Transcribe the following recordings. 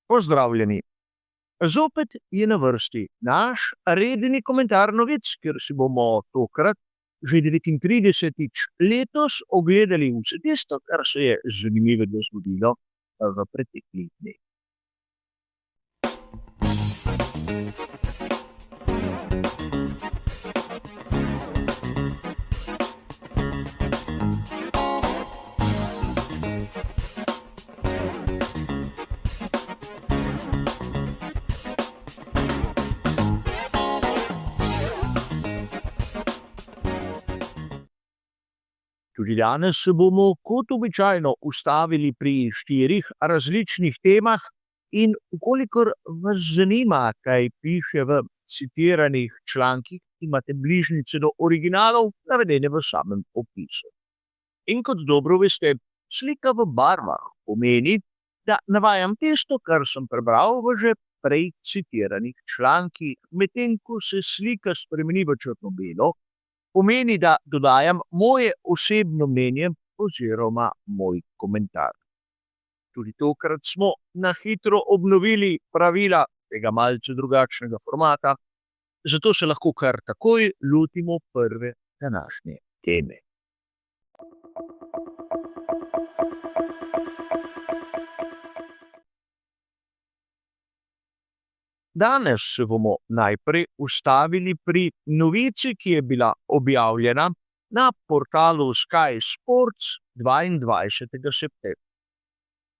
Pozdravljeni. Zopet je na vrsti naš redni komentar novic, kjer si bomo tokrat že 39. letos ogledali vse tisto, kar se je zanimivega zgodilo v preteklih dneh. Tudi danes se bomo kot običajno ustavili pri 4 različnih temah in vkolikor vas zanima, kaj piše v citiranih člankih, imate bližnjice do originalov navedene v samem opisu. In kot dobro veste, slika v barvah pomeni, da navajam tisto, kar sem prebral v že prej citiranih člankih, medtem ko se slika spremeni v črno-belo, pomeni, da dodajam moje osebno mnenje oziroma moj komentar. Tudi tokrat smo na hitro obnovili pravila tega malce drugačnega formata, zato se lahko kar takoj lotimo prve današnje teme. Danes se bomo najprej ustavili pri novici, ki je bila objavljena na portalu Sky Sports 22. septembra.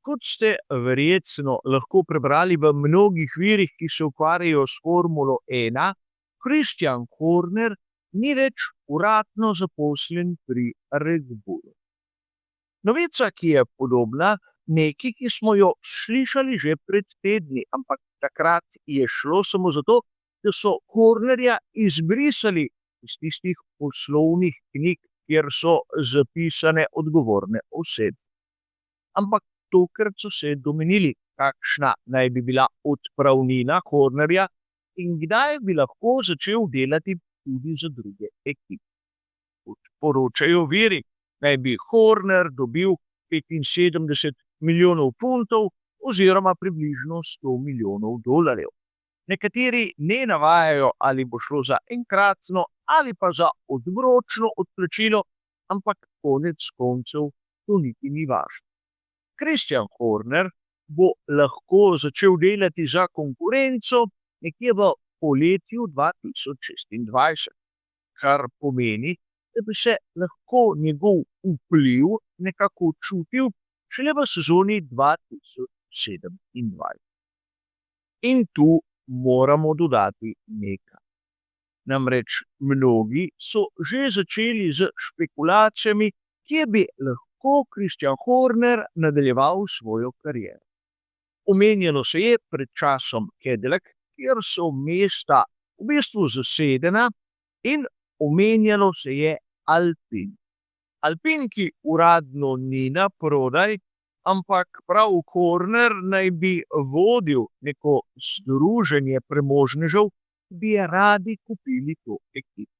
Kot ste verjetno lahko prebrali v mnogih virih, ki se ukvarjajo s Formulo 1, Christian Horner ni več uradno zaposlen pri Red Bullu. Novica, ki je podobna neki, ki smo jo slišali že pred tedni, ampak takrat je šlo samo zato, da so Hornerja izbrisali iz tistih poslovnih knjig, kjer so zapisane odgovorne osebe. Ampak tokrat so se domenili, kakšna naj bi bila odpravnina Hornerja in kdaj bi lahko začel delati tudi za druge ekipe. Kot poročajo viri, naj bi Horner dobil 75 milijonov funtov oziroma približno 100 milijonov dolarjev. Nekateri ne navajajo, ali bo šlo za enkratno ali pa za odročno odplačilo, ampak konec koncev to niti ni važno. Christian Horner bo lahko začel delati za konkurenco nekje v poletju 2026, kar pomeni, da bi se lahko njegov vpliv nekako čutil šele v sezoni 2027. In tu moramo dodati nekaj. Namreč mnogi so že začeli z špekulacijami, kje bi lahko Christian Horner nadaljeval svojo kariero. Omenjeno se je pred časom Cadillac, kjer so mesta v bistvu zasedena, in omenjalo se je Alpine. Alpine, ki uradno ni na prodaj, ampak prav Horner naj bi vodil neko združenje premožnežev, ki bi radi kupili to ekipo.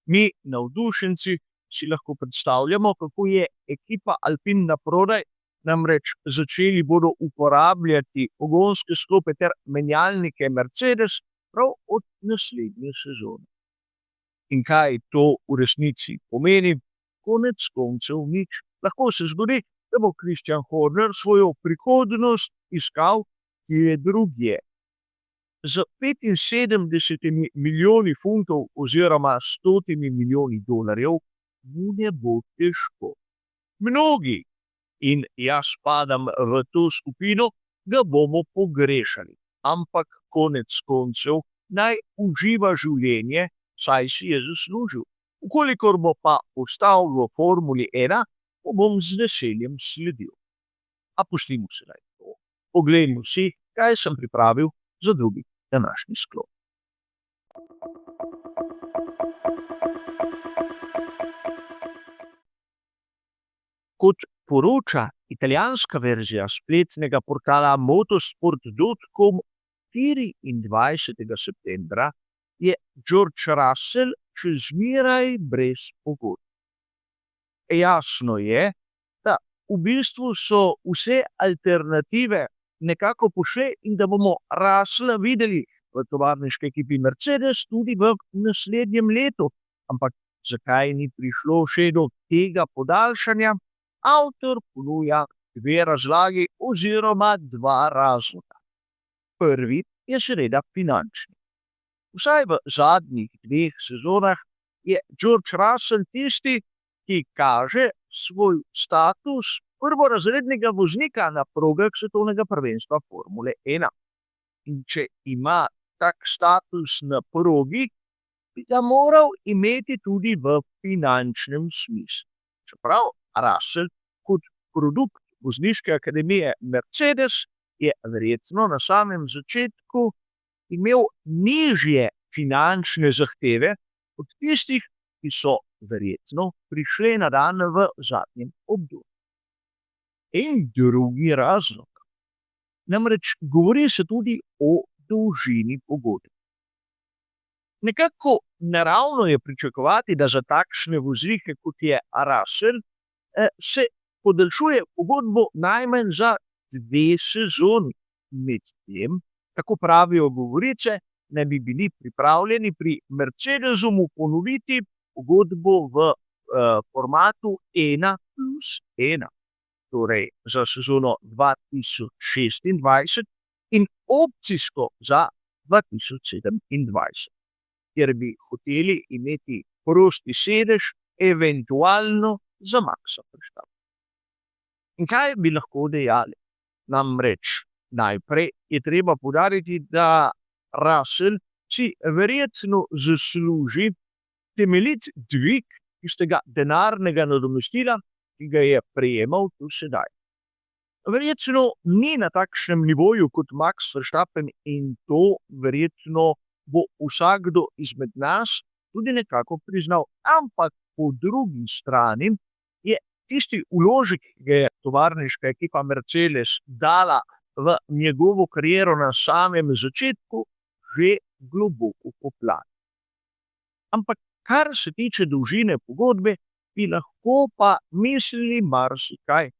Mi, navdušenci, si lahko predstavljamo, kako je ekipa Alpine na prodaj, namreč začeli bodo uporabljati pogonske sklope ter menjalnike Mercedes prav od naslednje sezone. In kaj to v resnici pomeni? Konec koncev nič. Lahko se zgodi, da bo Christian Horner svojo prihodnost iskal kje drugje. Z 75 milijoni funtov oziroma 100 milijoni dolarjev mu ne bo težko. Mnogi, in jaz spadam v to skupino, ga bomo pogrešali. Ampak konec koncev naj uživa življenje, saj si je zaslužil. Vkolikor bo pa ostal v Formuli 1, bom z veseljem sledil. A pustimo se naj to. Poglejmo si, kaj sem pripravil za drugi današnji sklop. Kot poroča italijanska verzija spletnega portala motorsport.com, 24. septembra je George Russell še zmeraj brez pogodbe. Jasno je, da v bistvu so vse alternative nekako pošle in da bomo Russella videli v tovarniški ekipi Mercedes tudi v naslednjem letu. Ampak zakaj ni prišlo še do tega podaljšanja? Avtor ponuja dve razlagi oziroma dva razloga. Prvi je seveda finančni. Vsaj v zadnjih dveh sezonah je George Russell tisti, ki kaže svoj status prvorazrednega voznika na progah svetovnega prvenstva Formule 1. In če ima tak status na progi, bi ga moral imeti tudi v finančnem smislu. Čeprav Russell kot produkt vozniške akademije Mercedes je verjetno na samem začetku imel nižje finančne zahteve od tistih, ki so verjetno prišli na dan v zadnjem obdobju. In drugi razlog. Namreč govori se tudi o dolžini pogodbe. Nekako naravno je pričakovati, da za takšne voznike, kot je Russell, se podaljšuje pogodbo najmanj za 2 sezoni. Medtem, tako pravijo govorice, ne bi bili pripravljeni pri Mercedesu mu ponoviti pogodbo v formatu 1+1. Torej za sezono 2026 in opcijsko za 2027, kjer bi hoteli imeti prosti sedež, eventualno za Maxa Verstappena. In kaj bi lahko dejali? Namreč najprej je treba poudariti, da Russell si verjetno zasluži temeljit dvig tistega denarnega nadomestila, ki ga je prejemal do sedaj. Verjetno ni na takšnem nivoju kot Max Verstappen in to verjetno bo vsakdo izmed nas tudi nekako priznal. Ampak po drugi strani je tisti vložek, ki ga je tovarniška ekipa Mercedes dala v njegovo kariero na samem začetku, že globoko poplavljen. Ampak kar se tiče dolžine pogodbe, bi lahko pa mislili marsikaj.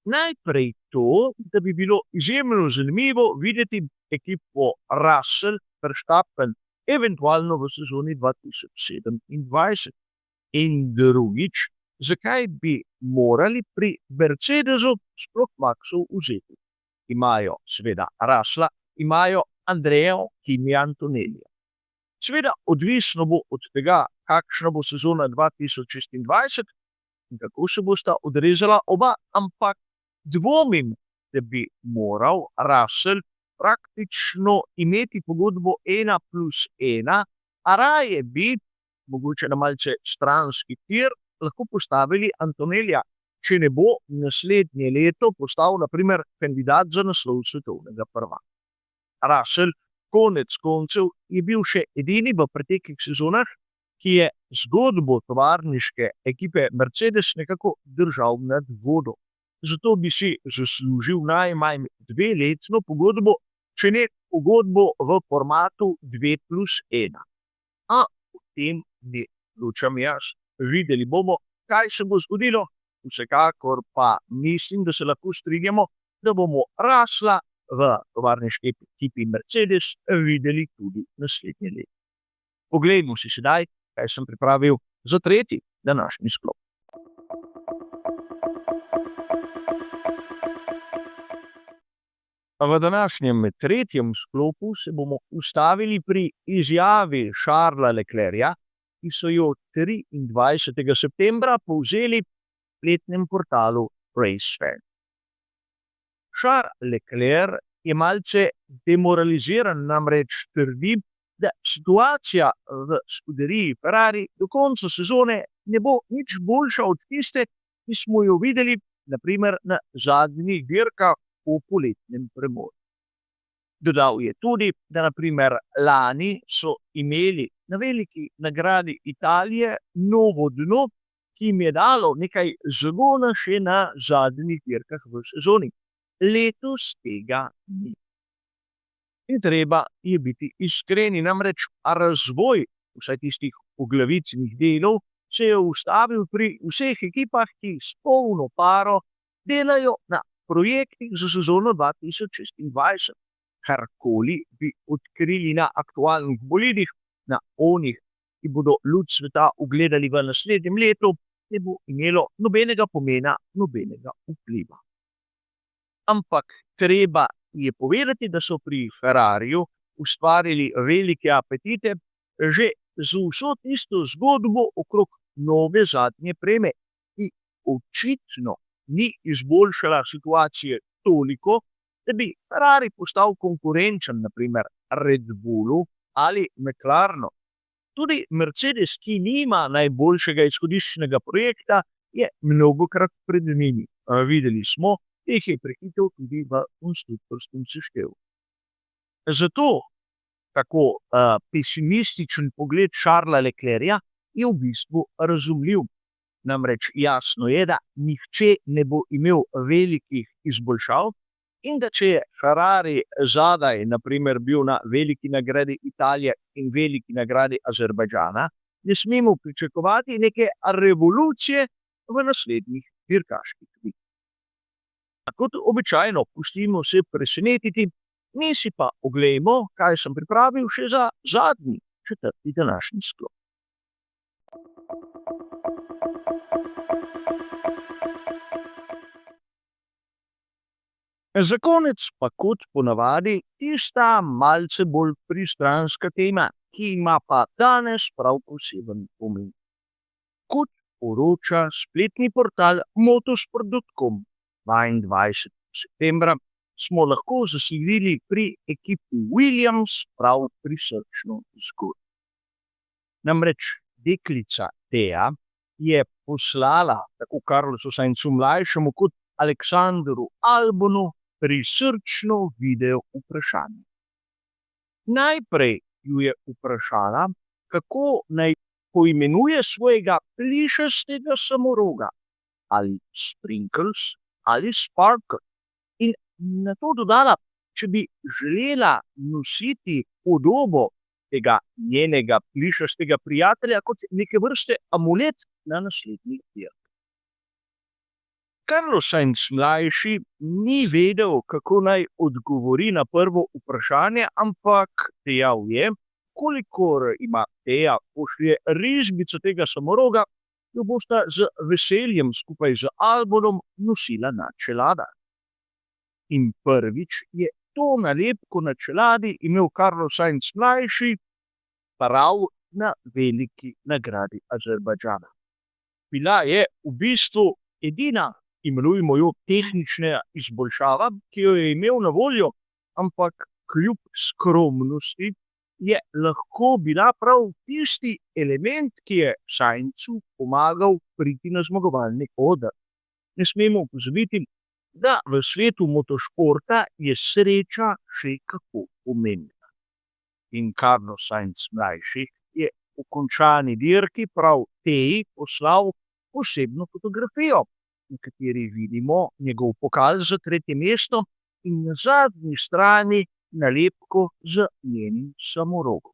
Najprej to, da bi bilo izjemno zanimivo videti ekipo Russell, Verstappen, eventualno v sezoni 2027. In drugič, zakaj bi morali pri Mercedesu sploh Maxu vzeti? Imajo seveda Russella, imajo Andrejo Kimi Antonellija. Seveda odvisno bo od tega, kakšna bo sezona 2026 in kako se bosta odrezala oba, ampak dvomim, da bi moral Russell praktično imeti pogodbo 1+1, a raje bi, mogoče na malce stranski tir, lahko postavili Antonellija, če ne bo naslednje leto postal na primer kandidat za naslov svetovnega prvaka. Russell konec koncev je bil še edini v preteklih sezonah, ki je zgodbo tovarniške ekipe Mercedes nekako držal nad vodo. Zato bi si zaslužil najmanj 2-letno pogodbo, če ne pogodbo v formatu 2+1. A potem ne odločam jaz. Videli bomo, kaj se bo zgodilo. Vsekakor pa mislim, da se lahko strinjamo, da bomo Russella v tovarniški ekipi Mercedes videli tudi naslednje leto. Poglejmo si sedaj, kaj sem pripravil za tretji današnji sklop. V današnjem tretjem sklopu se bomo ustavili pri izjavi Charlesa Leclerca, ki so jo 23. septembra povzeli v letnem portalu RaceFan. Charles Leclerc je malce demoraliziran, namreč trdi, da situacija v skuderiji Ferrari do konca sezone ne bo nič boljša od tiste, ki smo jo videli na primer na zadnjih dirkah po poletnem premoru. Dodal je tudi, da na primer lani so imeli na veliki nagradi Italije novo dno, ki jim je dalo nekaj zagona še na zadnjih dirkah v sezoni. Letos tega ni. In treba je biti iskreni, namreč razvoj vsaj tistih poglavitnih delov se je ustavil pri vseh ekipah, ki s polno paro delajo na projektih za sezono 2026. Karkoli bi odkrili na aktualnih bolidih, na onih, ki bodo luč sveta ugledali v naslednjem letu, ne bo imelo nobenega pomena, nobenega vpliva. Ampak treba je povedati, da so pri Ferrariju ustvarili velike apetite že z vso tisto zgodbo okrog nove zadnje preme, ki očitno ni izboljšala situacije toliko, da bi Ferrari postal konkurenčen, na primer Red Bullu ali McLarenu. Tudi Mercedes, ki nima najboljšega izhodiščnega projekta, je mnogokrat pred njimi. Videli smo, teh je prehitel tudi v konstruktorskem seštevku. Zato tako pesimističen pogled Charlesa Leclerca je v bistvu razumljiv. Namreč jasno je, da nihče ne bo imel velikih izboljšav in da če je Ferrari zadaj, na primer bil na veliki nagradi Italije in veliki nagradi Azerbajdžana, ne smemo pričakovati neke revolucije v naslednjih dirkaških dneh. Kot običajno, pustimo se presenetiti, mi si pa oglejmo, kaj sem pripravil še za zadnji, četrti današnji sklop. Za konec pa kot ponavadi tista malce bolj pristranska tema, ki ima pa danes prav poseben pomen. Kot poroča spletni portal motosport.com, 22. septembra smo lahko zasledili pri ekipi Williams prav prisrčno zgodbo. Namreč deklica Thea je poslala tako Carlosu Sainzu mlajšemu kot Aleksandru Albonu prisrčno video vprašanje. Najprej ju je vprašala, kako naj poimenuje svojega plišastega samoroga, ali Sprinkles ali Sparkle, in nato dodala, če bi želela nositi podobo tega njenega plišastega prijatelja kot neke vrste amulet na naslednjih dirkah. Carlos Sainz mlajši ni vedel, kako naj odgovori na prvo vprašanje, ampak dejal je, kolikor ima Thea pošlje risbico tega samoroga, jo bosta z veseljem skupaj z Albonom nosila na čeladah. In prvič je to nalepko na čeladi imel Carlos Sainz mlajši prav na veliki nagradi Azerbajdžana. Bila je v bistvu edina, imenujemo jo tehnična izboljšava, ki jo je imel na voljo, ampak kljub skromnosti je lahko bila prav tisti element, ki je Sainzu pomagal priti na zmagovalni oder. Ne smemo pozabiti, da v svetu motošporta je sreča še kako pomembna. In Carlos Sainz mlajši je v končani dirki prav Thei poslal posebno fotografijo, na kateri vidimo njegov pokal za 3. mesto in na zadnji strani nalepko z njenim samorogom.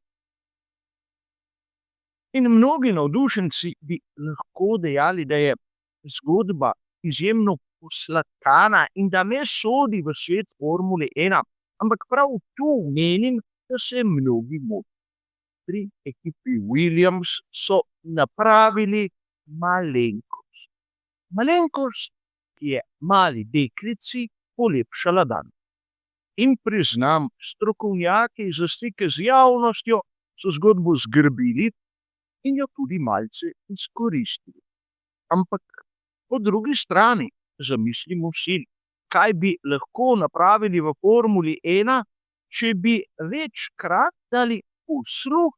In mnogi navdušenci bi lahko dejali, da je zgodba izjemno posladkana in da ne sodi v svet Formule 1, ampak prav tu menim, da se mnogi motijo. Pri ekipi Williams so napravili malenkost. Malenkost, ki je mali deklici polepšala dan. In priznam, strokovnjaki za stike z javnostjo so zgodbo zgrbili in jo tudi malce izkoristili. Ampak po drugi strani zamislimo si, kaj bi lahko napravili v Formuli 1, če bi večkrat dali posluh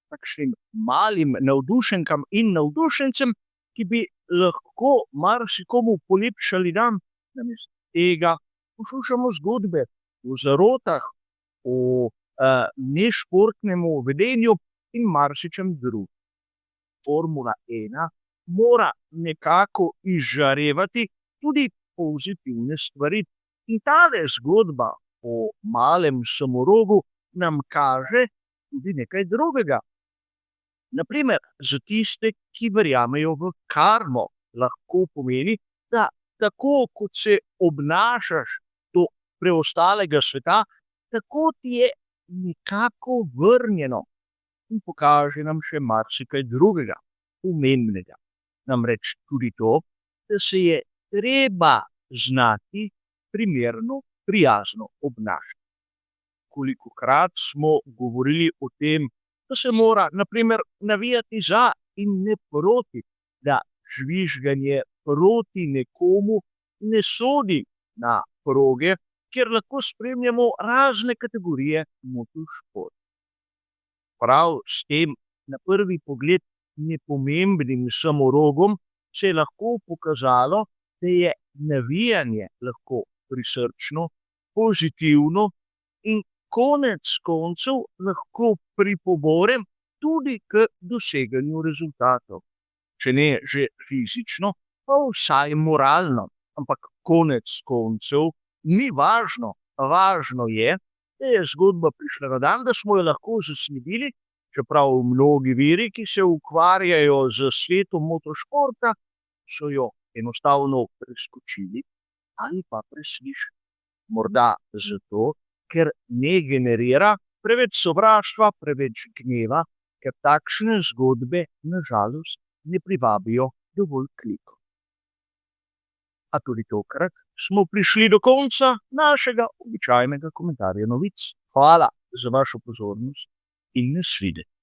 takšnim malim navdušenkam in navdušencem, ki bi lahko marsikomu polepšali dan. Namesto tega poslušamo zgodbe o zarotah, o nešportnem vedenju in marsičem drugem. Formula 1 mora nekako izžarevati tudi pozitivne stvari. In tale zgodba o malem samorogu nam kaže tudi nekaj drugega. Naprimer, za tiste, ki verjamejo v karmo, lahko pomeni, da tako kot se obnašaš do preostalega sveta, tako ti je nekako vrnjeno in pokaže nam še marsikaj drugega, pomembnega. Namreč tudi to, da se je treba znati primerno, prijazno obnašati. Kolikokrat smo govorili o tem, da se mora na primer navijati za in ne proti, da žvižganje proti nekomu ne sodi na proge, kjer lahko spremljamo razne kategorije motošporta. Prav s tem na prvi pogled nepomembnim samorogom se je lahko pokazalo, da je navijanje lahko prisrčno, pozitivno in konec koncev lahko pripomore tudi k doseganju rezultatov. Če ne že fizično, pa vsaj moralno. Ampak konec koncev ni važno. Važno je, da je zgodba prišla na dan, da smo jo lahko zasledili, čeprav mnogi viri, ki se ukvarjajo z svetom motošporta, so jo enostavno preskočili ali pa preslišali. Morda zato, ker ne generira preveč sovraštva, preveč gneva, ker takšne zgodbe nažalost ne privabijo dovolj klikov. A tudi tokrat smo prišli do konca našega običajnega komentarja novic. Hvala za vašo pozornost in nasvidenje.